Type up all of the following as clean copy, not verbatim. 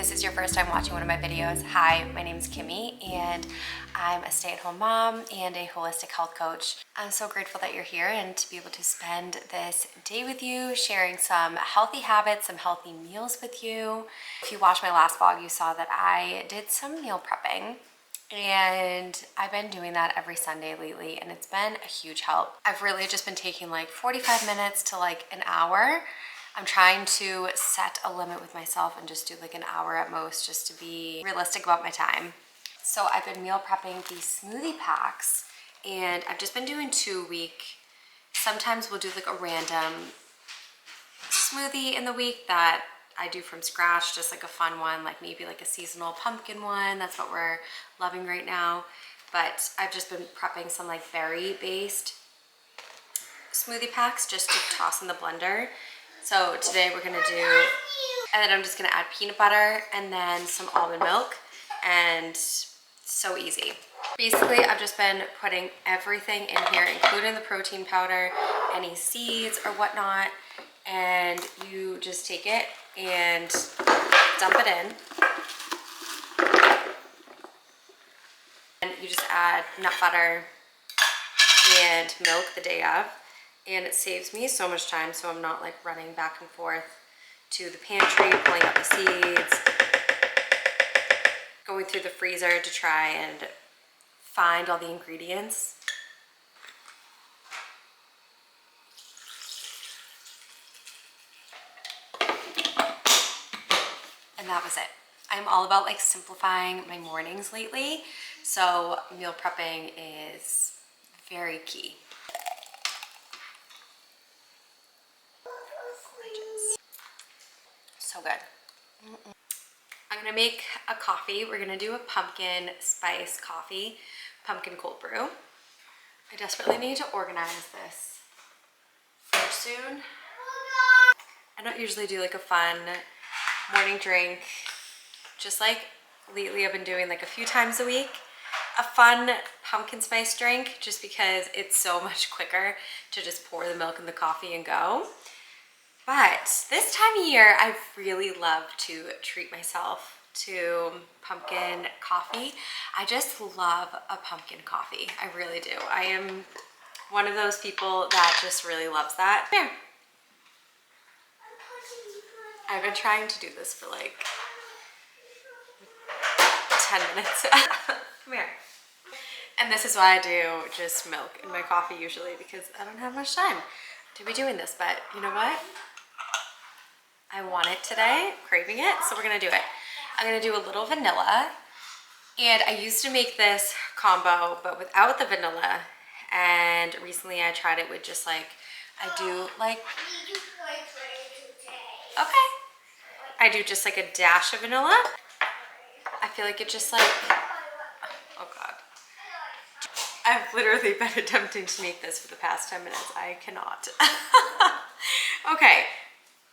this is your first time watching one of my videos, hi, my name is Kimmy and I'm a stay-at-home mom and a holistic health coach. I'm so grateful that you're here and to be able to spend this day with you, sharing some healthy habits, some healthy meals with you. If you watched my last vlog, you saw that I did some meal prepping. And I've been doing that every Sunday lately and it's been a huge help. I've really just been taking like 45 minutes to like an hour. I'm trying to set a limit with myself and just do like an hour at most just to be realistic about my time. So I've been meal prepping these smoothie packs and I've just been doing 2 a week. Sometimes we'll do like a random smoothie in the week that I do from scratch, just like a fun one, like maybe like a seasonal pumpkin one. That's what we're loving right now. But I've just been prepping some like berry based smoothie packs just to toss in the blender. So today we're gonna do, and then I'm just gonna add peanut butter and then some almond milk, and so easy. Basically, I've just been putting everything in here, including the protein powder, any seeds or whatnot, and you just take it and dump it in. And you just add nut butter and milk the day of. And it saves me so much time, so I'm not like running back and forth to the pantry, pulling out the seeds, going through the freezer to try and find all the ingredients. And that was it. I'm all about like simplifying my mornings lately, so meal prepping is very key. So good. I'm gonna make a coffee. We're gonna do a pumpkin spice coffee, pumpkin cold brew. I desperately need to organize this fridge soon. I don't usually do like a fun morning drink. Just like lately I've been doing like a few times a week, a fun pumpkin spice drink, just because it's so much quicker to just pour the milk in the coffee and go. But this time of year, I really love to treat myself to pumpkin coffee. I just love a pumpkin coffee. I really do. I am one of those people that just really loves that. Come here. I've been trying to do this for like 10 minutes. Come here. And this is why I do just milk in my coffee usually, because I don't have much time to be doing this. But you know what? I want it today, craving it, so we're gonna do it. I'm gonna do a little vanilla, and I used to make this combo, but without the vanilla, and recently I tried it with just like, I do like, okay, I do just like a dash of vanilla. I feel like it just like, oh God. I've literally been attempting to make this for the past 10 minutes. I cannot. Okay.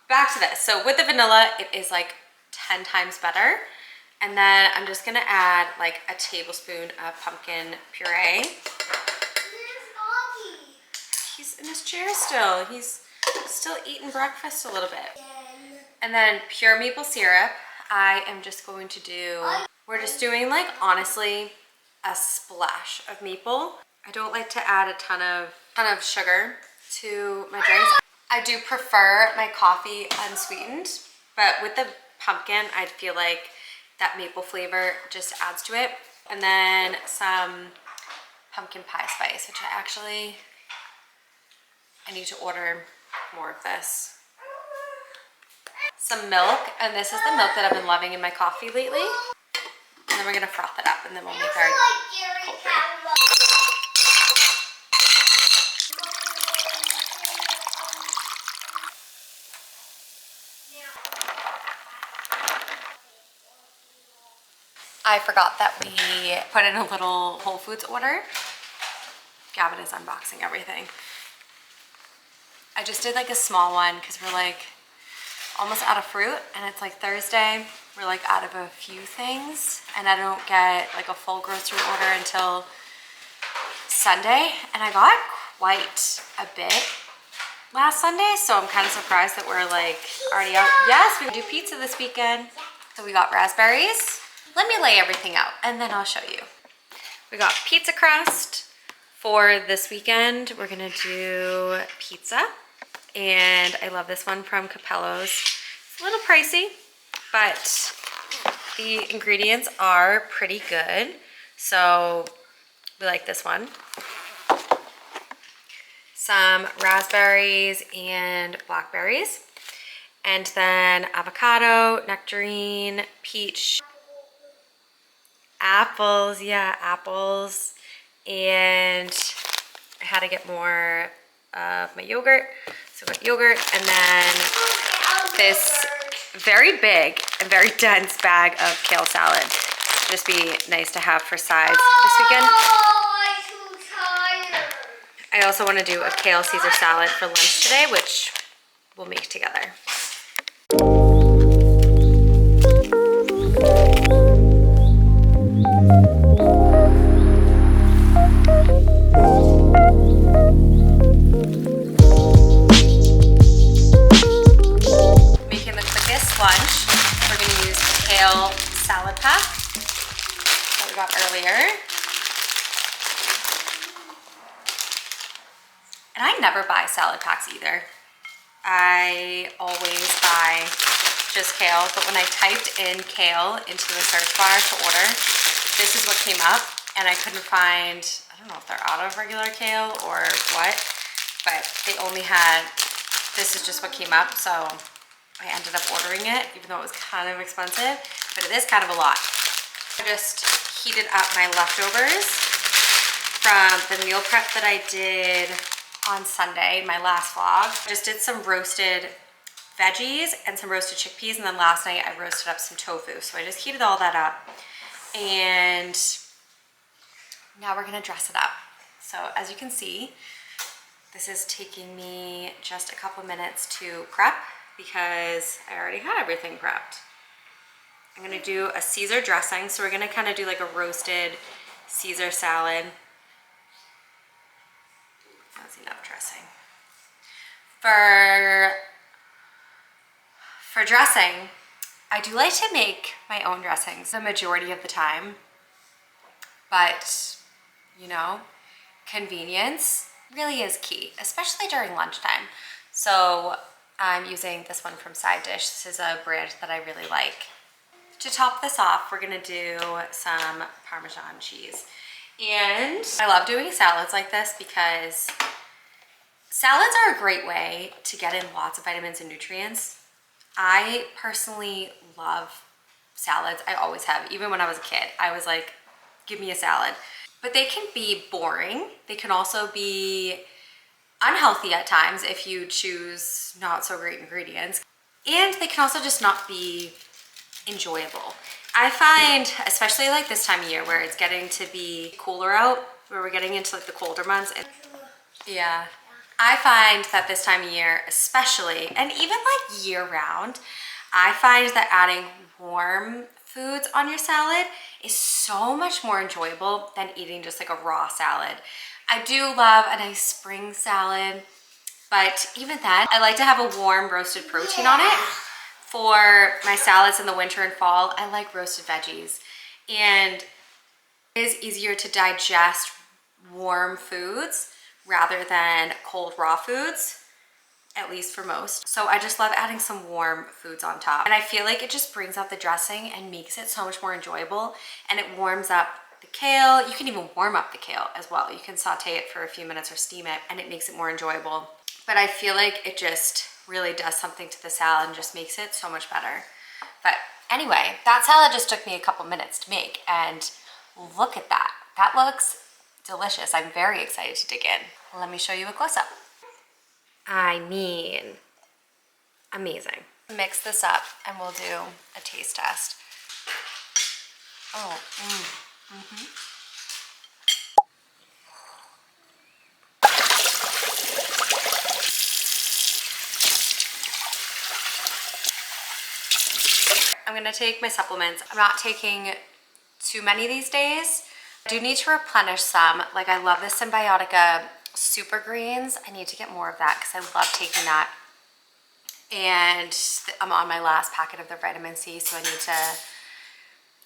Back to this. So with the vanilla, it is like 10 times better. And then I'm just gonna add like a tablespoon of pumpkin puree. He's in his chair still. He's still eating breakfast a little bit. And then pure maple syrup. I am just going to do, we're just doing like honestly a splash of maple. I don't like to add a ton of sugar to my drinks. I do prefer my coffee unsweetened, but with the pumpkin, I feel like that maple flavor just adds to it. And then some pumpkin pie spice, which I need to order more of this. Some milk, and this is the milk that I've been loving in my coffee lately. And then we're gonna froth it up, and then we'll make our cold brew. I forgot that we put in a little Whole Foods order. Gavin is unboxing everything. I just did like a small one because we're like almost out of fruit and it's like Thursday. We're like out of a few things and I don't get like a full grocery order until Sunday. And I got quite a bit last Sunday, so I'm kind of surprised that we're like already out. Yes, we do pizza this weekend. So we got raspberries. Let me lay everything out and then I'll show you. We got pizza crust. For this weekend, we're gonna do pizza. And I love this one from Capello's. It's a little pricey, but the ingredients are pretty good. So we like this one. Some raspberries and blackberries. And then avocado, nectarine, peach, apples, yeah, apples. And I had to get more of my yogurt. So I got yogurt and then this very big and very dense bag of kale salad. Just be nice to have for sides this weekend. I'm too tired. I also want to do a kale Caesar salad for lunch today, which we'll make together. Making the quickest lunch, we're going to use the kale salad pack that we got earlier. And I never buy salad packs either. I always buy just kale, but when I typed in kale into the search bar to order, this is what came up, and I couldn't find, I don't know if they're out of regular kale or what, but they only had, this is just what came up, so I ended up ordering it, even though it was kind of expensive, but it is kind of a lot. I just heated up my leftovers from the meal prep that I did on Sunday, my last vlog. Just did some roasted veggies and some roasted chickpeas, and then last night I roasted up some tofu. So I just heated all that up, and now we're gonna dress it up. So as you can see, this is taking me just a couple minutes to prep because I already had everything prepped. I'm gonna do a Caesar dressing. So we're gonna kind of do like a roasted Caesar salad. That's enough dressing. For dressing, I do like to make my own dressings the majority of the time, but you know, convenience really is key, especially during lunchtime. So I'm using this one from Side Dish. This is a brand that I really like. To top this off, we're gonna do some Parmesan cheese. And I love doing salads like this because salads are a great way to get in lots of vitamins and nutrients. I personally love salads. I always have. Even when I was a kid, I was like, give me a salad. But they can be boring. They can also be unhealthy at times if you choose not so great ingredients. And they can also just not be enjoyable. I find, especially like this time of year where it's getting to be cooler out, where we're getting into like the colder months. Yeah. I find that this time of year especially, and even like year round, I find that adding warm foods on your salad is so much more enjoyable than eating just like a raw salad. I do love a nice spring salad, but even then, I like to have a warm roasted protein on it. For my salads in the winter and fall, I like roasted veggies. And it is easier to digest warm foods rather than cold raw foods, at least for most. So I just love adding some warm foods on top. And I feel like it just brings out the dressing and makes it so much more enjoyable. And it warms up the kale. You can even warm up the kale as well. You can saute it for a few minutes or steam it, and it makes it more enjoyable. But I feel like it just really does something to the salad and just makes it so much better. But anyway, that salad just took me a couple minutes to make, and look at that. That looks delicious. I'm very excited to dig in. Let me show you a close-up. I mean, amazing. Mix this up and we'll do a taste test. Oh, I'm gonna take my supplements. I'm not taking too many these days. I do need to replenish some. Like, I love the Symbiotica Super Greens. I need to get more of that because I love taking that and I'm on my last packet of the vitamin C, so I need to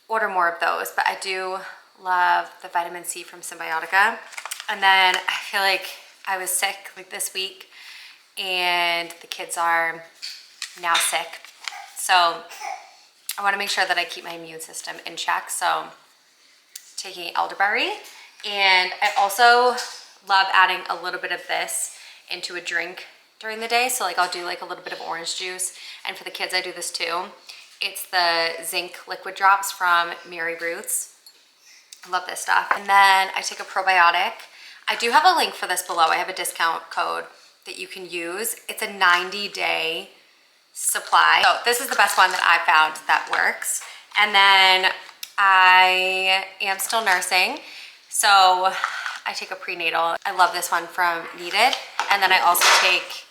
order more of those. But I do love the vitamin C from Symbiotica. And then I feel like I was sick like this week, and the kids are now sick. So I want to make sure that I keep my immune system in check. So taking elderberry, and I also love adding a little bit of this into a drink during the day. So like I'll do like a little bit of orange juice, and for the kids I do this too. It's the zinc liquid drops from Mary Ruth's. I love this stuff. And then I take a probiotic. I do have a link for this below. I have a discount code that you can use. It's a 90-day supply. So this is the best one that I found that works. And then I am still nursing, so I take a prenatal. I love this one from Needed. And then I also take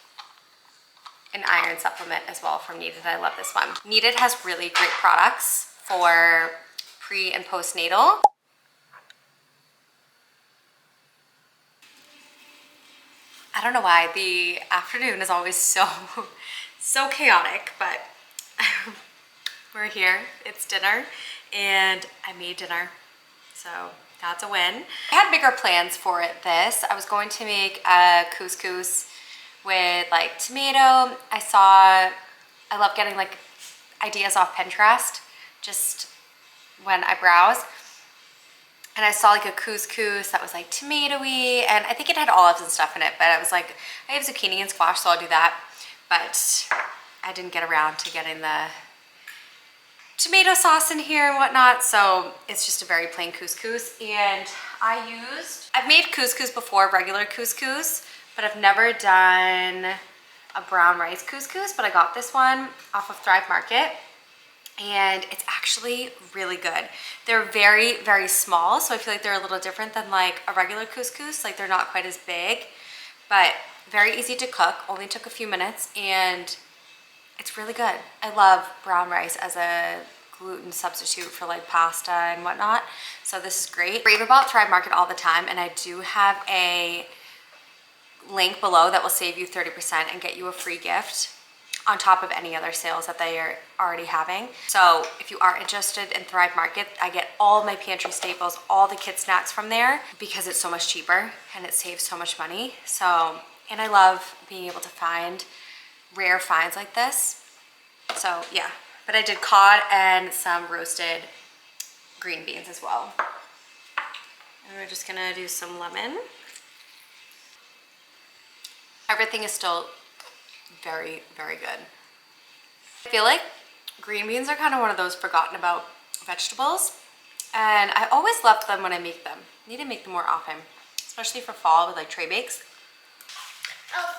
an iron supplement as well from Needed. I love this one. Needed has really great products for pre and postnatal. I don't know why the afternoon is always so chaotic, but we're here. It's dinner, and I made dinner, so that's a win. I had bigger plans for this. I was going to make a couscous with like tomato. I love getting like ideas off Pinterest just when I browse. And I saw like a couscous that was like tomatoey, and I think it had olives and stuff in it, but I was like, I have zucchini and squash, so I'll do that. But I didn't get around to getting the tomato sauce in here and whatnot, so it's just a very plain couscous. And I've made couscous before, regular couscous, but I've never done a brown rice couscous. But I got this one off of Thrive Market, and it's actually really good. They're very, very small, so I feel like they're a little different than like a regular couscous. Like they're not quite as big, but very easy to cook. Only took a few minutes, and it's really good. I love brown rice as a gluten substitute for like pasta and whatnot, so this is great. I rave about Thrive Market all the time, and I do have a link below that will save you 30% and get you a free gift on top of any other sales that they are already having. So if you are interested in Thrive Market, I get all my pantry staples, all the kid snacks from there, because it's so much cheaper and it saves so much money. So, and I love being able to find rare finds like this. So yeah, but I did cod and some roasted green beans as well. And we're just gonna do some lemon. Everything is still very, very good. I feel like green beans are kind of one of those forgotten about vegetables, and I always loved them when I make them. I need to make them more often, especially for fall with like tray bakes. Oh,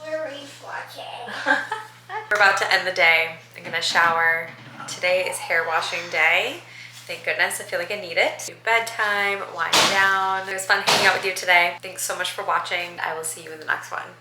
we're watching. We're about to end the day. I'm gonna shower. Today is hair washing day. Thank goodness, I feel like I need it. Do bedtime, wind down. It was fun hanging out with you today. Thanks so much for watching. I will see you in the next one.